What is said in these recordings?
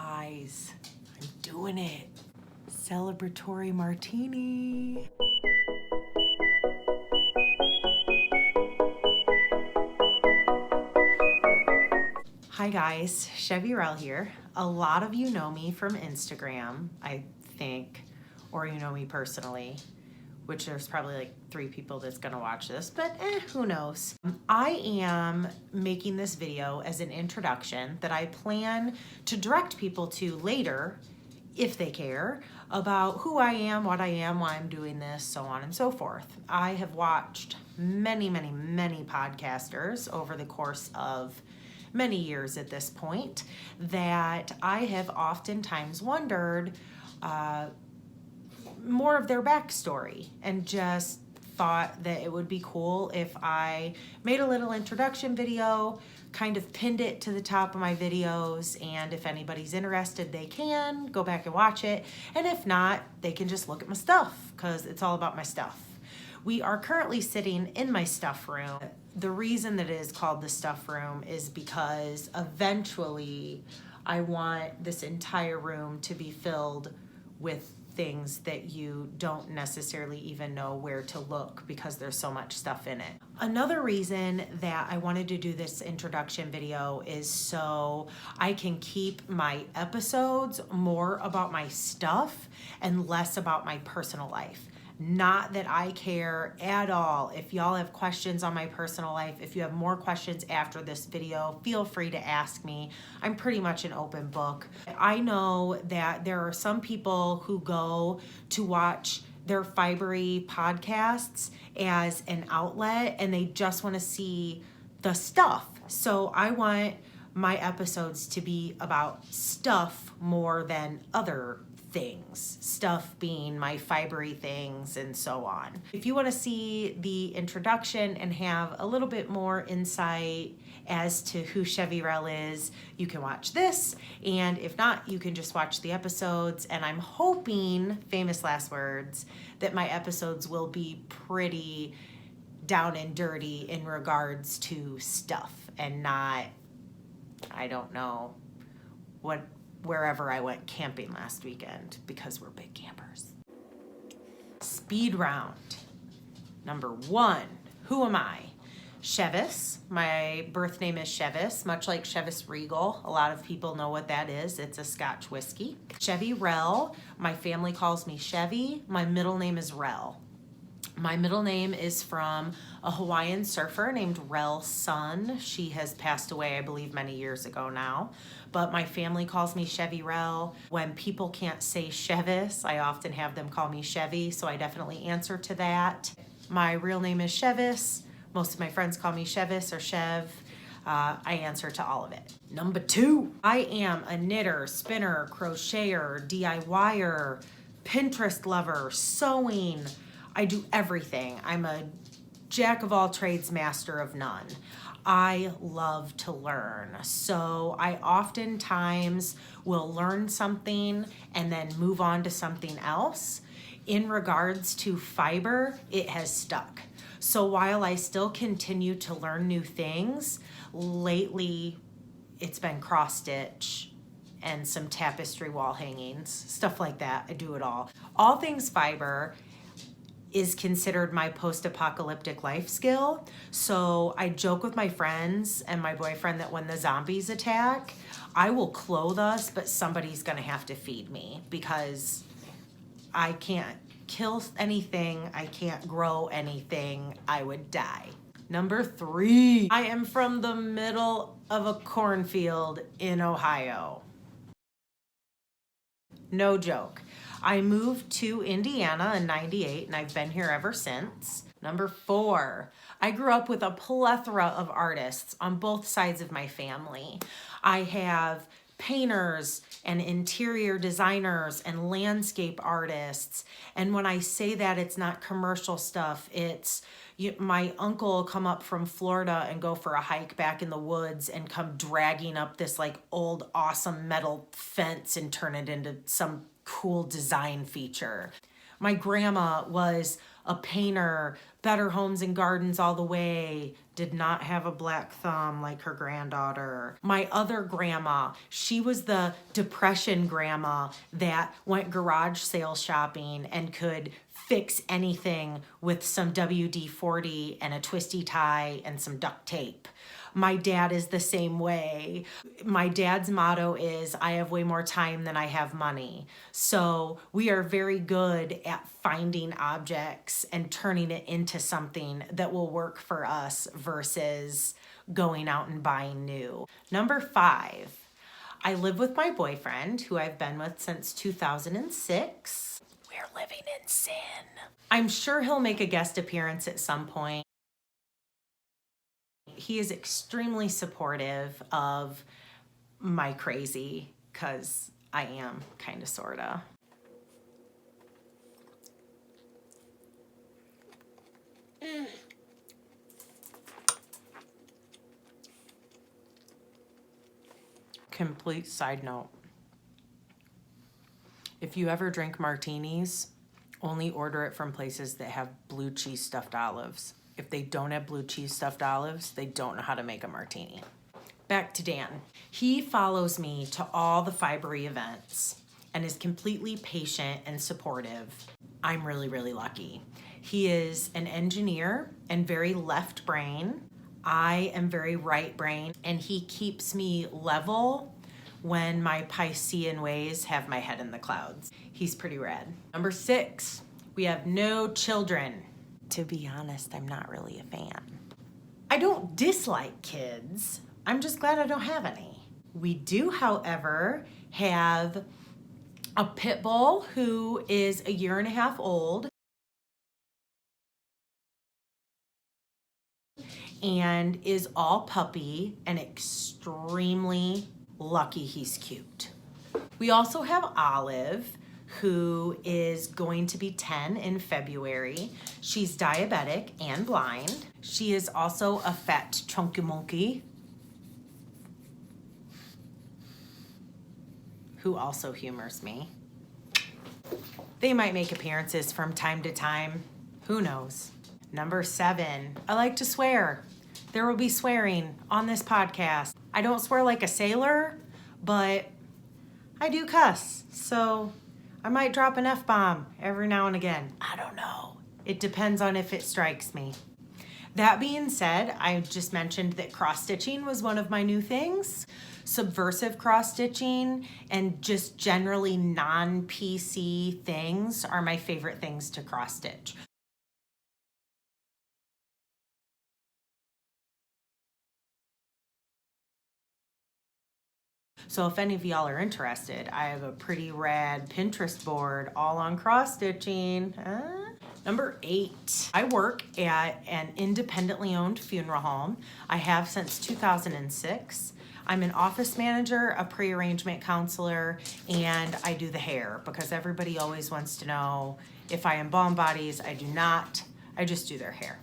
Guys, I'm doing it. Celebratory martini. Hi guys, Chevyrell here. A lot of you know me from Instagram, I think, or you know me personally, which there's probably like 3 people that's gonna watch this, but who knows. I am making this video as an introduction that I plan to direct people to later, if they care, about who I am, why I'm doing this, so on and so forth. I have watched many podcasters over the course of many years at this point that I have oftentimes wondered more of their backstory, and just thought that it would be cool if I made a little introduction video, kind of pinned it to the top of my videos, and if anybody's interested, they can go back and watch it, and if not, they can just look at my stuff, because it's all about my stuff. We are currently sitting in my stuff room. The reason that it is called the stuff room is because eventually I want this entire room to be filled with things that you don't necessarily even know where to look because there's so much stuff in it. Another reason that I wanted to do this introduction video is so I can keep my episodes more about my stuff and less about my personal life. Not that I care at all. If y'all have questions on my personal life, if you have more questions after this video, feel free to ask me. I'm pretty much an open book. I know that there are some people who go to watch their fibery podcasts as an outlet and they just want to see the stuff. So I want my episodes to be about stuff more than other things, stuff being my fibery things and so on. If you want to see the introduction and have a little bit more insight as to who Chevyrell is, you can watch this, and if not, you can just watch the episodes. And I'm hoping, famous last words, that my episodes will be pretty down and dirty in regards to stuff and not, I don't know, wherever I went camping last weekend, because we're big campers. Speed round. Number 1, who am I? Chevis. My birth name is Chevis, much like Chevis Regal. A lot of people know what that is. It's a Scotch whiskey. Chevyrell. My family calls me Chevy. My middle name is Rell. My middle name is from a Hawaiian surfer named Rell Sun. She has passed away, I believe, many years ago now. But my family calls me Chevyrell. When people can't say Chevis, I often have them call me Chevy, so I definitely answer to that. My real name is Chevis. Most of my friends call me Chevis or Chev. I answer to all of it. Number 2, I am a knitter, spinner, crocheter, DIYer, Pinterest lover, sewing. I do everything. I'm a jack of all trades, master of none. I love to learn. So I oftentimes will learn something and then move on to something else. In regards to fiber, it has stuck. So while I still continue to learn new things, lately it's been cross stitch and some tapestry wall hangings, stuff like that. I do it all. All things fiber is considered my post-apocalyptic life skill. So I joke with my friends and my boyfriend that when the zombies attack, I will clothe us, but somebody's gonna have to feed me because I can't kill anything, I can't grow anything, I would die. Number 3, I am from the middle of a cornfield in Ohio. No joke. I moved to Indiana in '98 and I've been here ever since. Number 4, I grew up with a plethora of artists on both sides of my family. I have painters and interior designers and landscape artists. And when I say that, it's not commercial stuff. It's my uncle will come up from Florida and go for a hike back in the woods and come dragging up this like old awesome metal fence and turn it into some cool design feature. My grandma was a painter, Better Homes and Gardens all the way, did not have a black thumb like her granddaughter. My other grandma, she was the depression grandma that went garage sale shopping and could fix anything with some WD-40 and a twisty tie and some duct tape. My dad is the same way. My dad's motto is, I have way more time than I have money. So we are very good at finding objects and turning it into something that will work for us versus going out and buying new. Number 5, I live with my boyfriend, who I've been with since 2006. We're living in sin. I'm sure he'll make a guest appearance at some point. He is extremely supportive of my crazy, because I am kind of, sort of. Complete side note. If you ever drink martinis, only order it from places that have blue cheese stuffed olives. If they don't have blue cheese stuffed olives, they don't know how to make a martini. Back to Dan. He follows me to all the Fibery events and is completely patient and supportive. I'm really, really lucky. He is an engineer and very left brain. I am very right brain, and he keeps me level when my Piscean ways have my head in the clouds. He's pretty rad. Number 6, we have no children. To be honest, I'm not really a fan. I don't dislike kids. I'm just glad I don't have any. We do, however, have a pit bull who is a 1.5 years old and is all puppy and extremely lucky he's cute. We also have Olive, who is going to be 10 in February. She's diabetic and blind. She is also a fat chunky monkey who also humors me. They might make appearances from time to time. Who knows? Number 7, I like to swear. There will be swearing on this podcast. I don't swear like a sailor, but I do cuss. So I might drop an F-bomb every now and again. I don't know. It depends on if it strikes me. That being said, I just mentioned that cross-stitching was one of my new things. Subversive cross-stitching and just generally non-PC things are my favorite things to cross-stitch. So if any of y'all are interested, I have a pretty rad Pinterest board all on cross-stitching. Number 8, I work at an independently owned funeral home. I have since 2006. I'm an office manager, a pre-arrangement counselor, and I do the hair because everybody always wants to know if I embalm bodies. I do not. I just do their hair.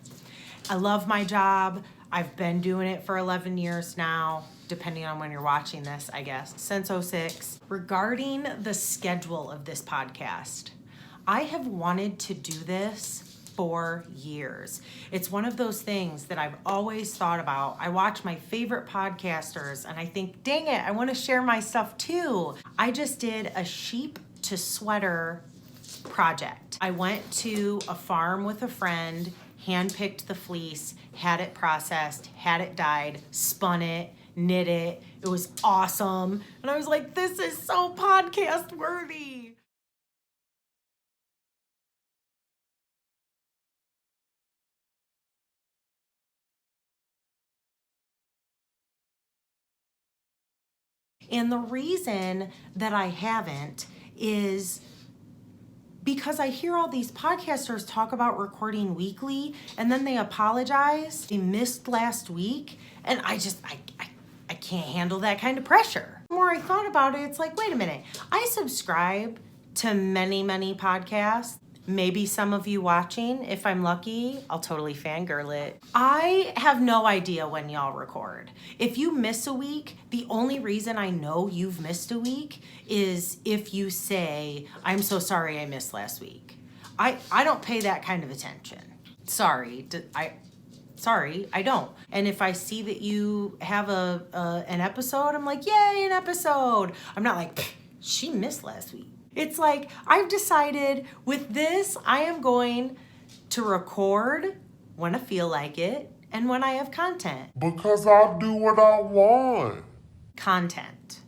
I love my job. I've been doing it for 11 years now, depending on when you're watching this, I guess, since 2006. Regarding the schedule of this podcast, I have wanted to do this for years. It's one of those things that I've always thought about. I watch my favorite podcasters and I think, dang it, I want to share my stuff too. I just did a sheep to sweater project. I went to a farm with a friend, handpicked the fleece, had it processed, had it dyed, spun it, knit it. It was awesome. And I was like, this is so podcast worthy. And the reason that I haven't is because I hear all these podcasters talk about recording weekly and then they apologize. They missed last week. And I can't handle that kind of pressure. The more I thought about it, it's like, wait a minute. I subscribe to many, many podcasts. Maybe some of you watching, if I'm lucky, I'll totally fangirl it. I have no idea when y'all record. If you miss a week, the only reason I know you've missed a week is if you say, I'm so sorry I missed last week. I don't pay that kind of attention. Sorry, Sorry, I don't. And if I see that you have an episode, I'm like, yay, an episode. I'm not like, she missed last week. It's like, I've decided with this, I am going to record when I feel like it and when I have content. Because I'll do what I want. Content.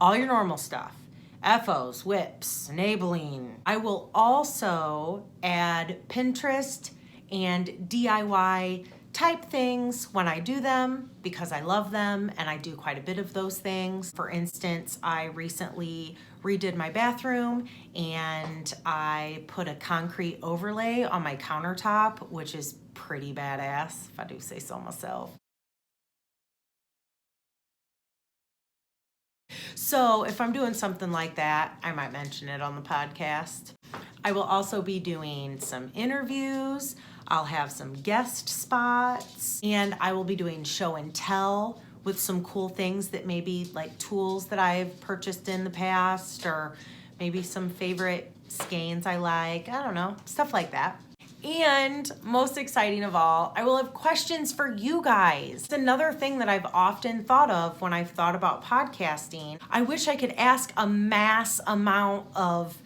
All your normal stuff. FOs, whips, enabling. I will also add Pinterest and DIY type things when I do them because I love them and I do quite a bit of those things. For instance, I recently redid my bathroom and I put a concrete overlay on my countertop, which is pretty badass, if I do say so myself. So if I'm doing something like that, I might mention it on the podcast. I will also be doing some interviews. I'll have some guest spots, and I will be doing show and tell with some cool things that maybe like tools that I've purchased in the past, or maybe some favorite skeins I like. I don't know, stuff like that. And most exciting of all, I will have questions for you guys. It's another thing that I've often thought of when I've thought about podcasting. I wish I could ask a mass amount of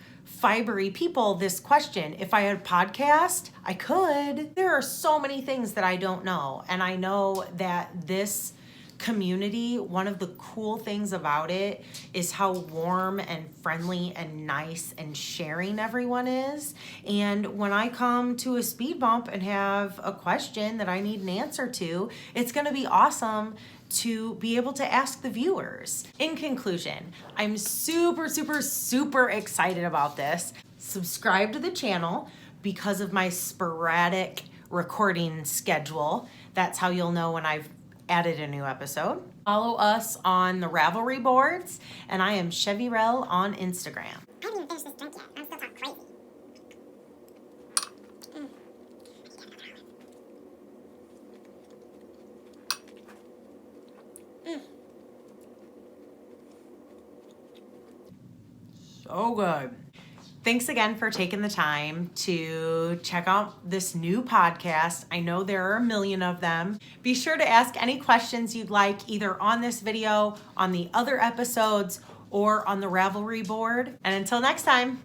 fibery people this question. If I had a podcast, I could. There are so many things that I don't know. And I know that this community, one of the cool things about it is how warm and friendly and nice and sharing everyone is. And when I come to a speed bump and have a question that I need an answer to, it's going to be awesome to be able to ask the viewers. In conclusion, I'm super, super, super excited about this. Subscribe to the channel because of my sporadic recording schedule. That's how you'll know when I've added a new episode. Follow us on the Ravelry boards, and I am Chevyrell on Instagram. I haven't even finished this drink yet. I'm still talking crazy. So good. Thanks again for taking the time to check out this new podcast. I know there are a million of them. Be sure to ask any questions you'd like either on this video, on the other episodes, or on the Ravelry board. And until next time.